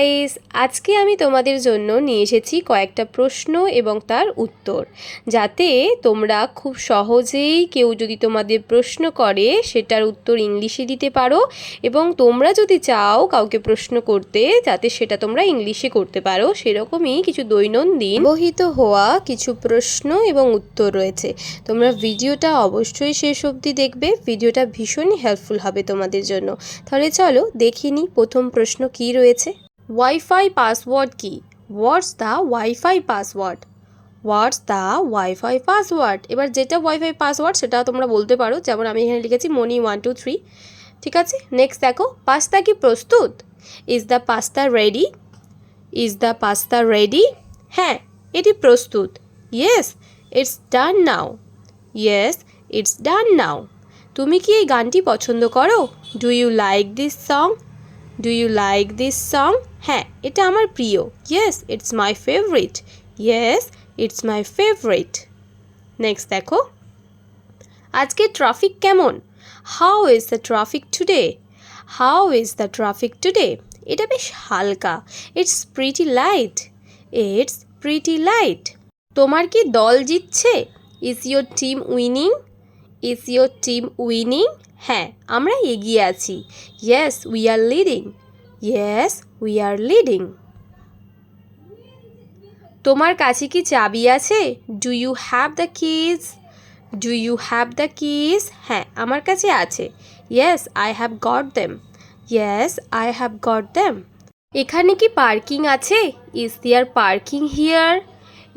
Guys, আজকে আমি তোমাদের জন্য নিয়ে এসেছি কয়েকটা প্রশ্ন এবং তার উত্তর, যাতে তোমরা খুব সহজেই কেউ যদি তোমাদের প্রশ্ন করে সেটার উত্তর ইংলিশে দিতে পারো, এবং তোমরা যদি চাও কাউকে প্রশ্ন করতে যাতে সেটা তোমরা ইংলিশে করতে পারো, সেরকমই কিছু দৈনন্দিন ব্যবহৃত হওয়া কিছু প্রশ্ন এবং উত্তর রয়েছে। তোমরা ভিডিওটা অবশ্যই শেষ অবধি দেখবে, ভিডিওটা ভীষণই হেল্পফুল হবে তোমাদের জন্য। তাহলে চলো দেখে নিই প্রথম প্রশ্ন কি রয়েছে। ওয়াইফাই পাসওয়ার্ড কি? What's the wifi password? What's the wifi password? এবার যেটা ওয়াইফাই পাসওয়ার্ড সেটা তোমরা বলতে পারো, যেমন আমি এখানে লিখেছি মনি 1 2 3। ঠিক আছে, নেক্সট দেখো, পাস্তা কি প্রস্তুত? Is the pasta ready? Is the pasta ready? হ্যাঁ, এটি প্রস্তুত। Yes, it's done now. Yes, it's done now. তুমি কি এই গানটি পছন্দ করো? Do you like this song? Do you like this song? হ্যাঁ, এটা আমার প্রিয়। Yes, it's my favourite. Yes, it's my favourite. Next দেখো, আজকে ট্রাফিক কেমন? How is the traffic today? How is the traffic today? এটা বেশ হালকা। It's pretty light. It's pretty light. তোমার কি দল জিতছে? Is your team winning? Is your team winning? হ্যাঁ, আমরা এগিয়ে আছি। Yes, we are leading. Yes, we are leading. তোমার কাছে কি চাবি আছে? Do you have the keys? Do you have the keys? হ্যাঁ, আমার কাছে আছে। Yes, I have got them. Yes, I have got them. এখানে কি পার্কিং আছে? Is there parking here?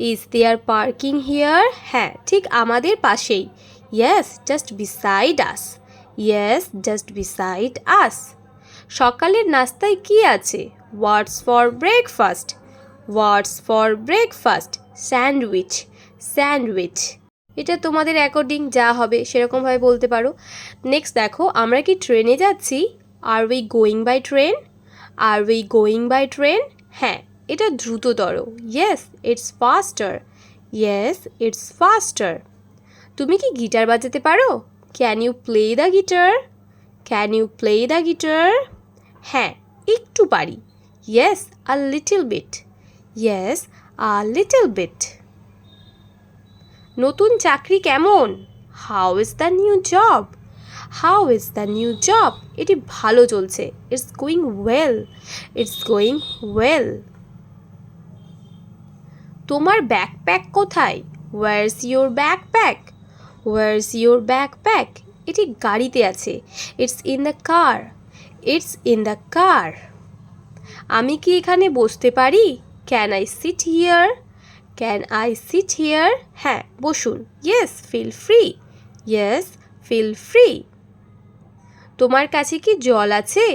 Is there parking here? হ্যাঁ, ঠিক আমাদের পাশেই। ইয়েস, জাস্ট বিসাইড আস। ইয়েস, জাস্ট বিসাইড আস। সকালের নাস্তায় কি আছে? What's for breakfast? What's for breakfast? Sandwich. Sandwich. এটা তোমাদের অ্যাকর্ডিং যা হবে সেরকমভাবে বলতে পারো। নেক্সট দেখো, আমরা কি ট্রেনে যাচ্ছি? Are we going by train? Are we going by train? হ্যাঁ, এটা দ্রুততর। Yes, it's faster. Yes, it's faster. তুমি কি গিটার বাজাতে পারো? Can you play the guitar? Can you play the guitar? হ্যাঁ, একটু পারি। Yes, a little bit. Yes, a little bit. নতুন চাকরি কেমন? How is the new job? How is the new job? এটি ভালো চলছে। It's going well. It's going well. তোমার ব্যাকপ্যাক কোথায়? Where's your backpack? Where's your backpack? এটি গাড়িতে আছে। It's in the car. It's in the car. আমি কি এখানে বসতে পারি? Can I sit here? Can I sit here? হ্যাঁ, বসুন। Yes, feel free. Yes, feel free. তোমার কাছে কি জল আছে?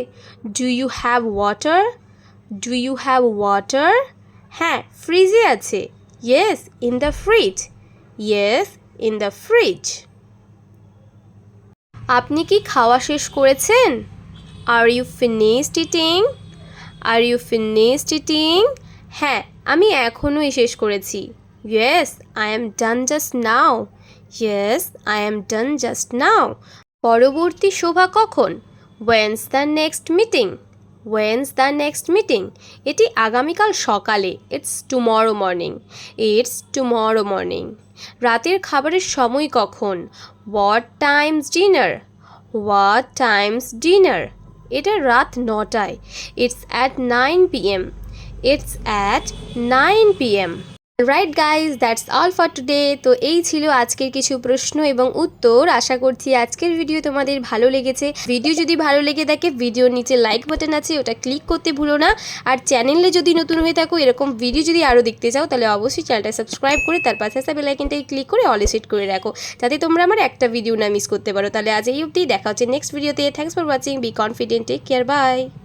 Do you have water? Do you have water? হ্যাঁ, ফ্রিজে আছে। Yes, in the fridge. Yes, in the fridge. আপনি কি খাওয়া শেষ করেছেন? Are you finished eating? Are you finished eating? হ্যাঁ, আমি এখনই শেষ করেছি। Yes, I am done just now. Yes, I am done just now. পরবর্তী সভা কখন? When's the next meeting? When's the next meeting? এটি আগামীকাল সকালে। It's tomorrow morning. It's tomorrow morning. রাতের খাবারের সময় কখন? What time's dinner? What time's dinner? এটা রাত 9টায়। It's at 9 PM। It's at 9 PM। Right guys, that's all for today. তো এই ছিল আজকের কিছু প্রশ্ন এবং উত্তর। আশা করছি আজকের ভিডিও তোমাদের ভালো লেগেছে। ভিডিও যদি ভালো লেগে থাকে, ভিডিওর নিচে লাইক বাটন আছে, ওটা ক্লিক করতে ভুলো না। আর চ্যানেলে যদি নতুন হয়ে থাকো, এরকম ভিডিও যদি আরও দেখতে চাও, তাহলে অবশ্যই চ্যানেলটা সাবস্ক্রাইব করে তার পাশে আসা বেল আইকনটাই ক্লিক করে অলে সেট করে রাখো, যাতে তোমরা আমার একটা ভিডিও না মিস করতে পারো। তাহলে আজ এই অবধি, দেখা হচ্ছে নেক্সট ভিডিওতে। Thanks for watching. Be confident. Take care. By.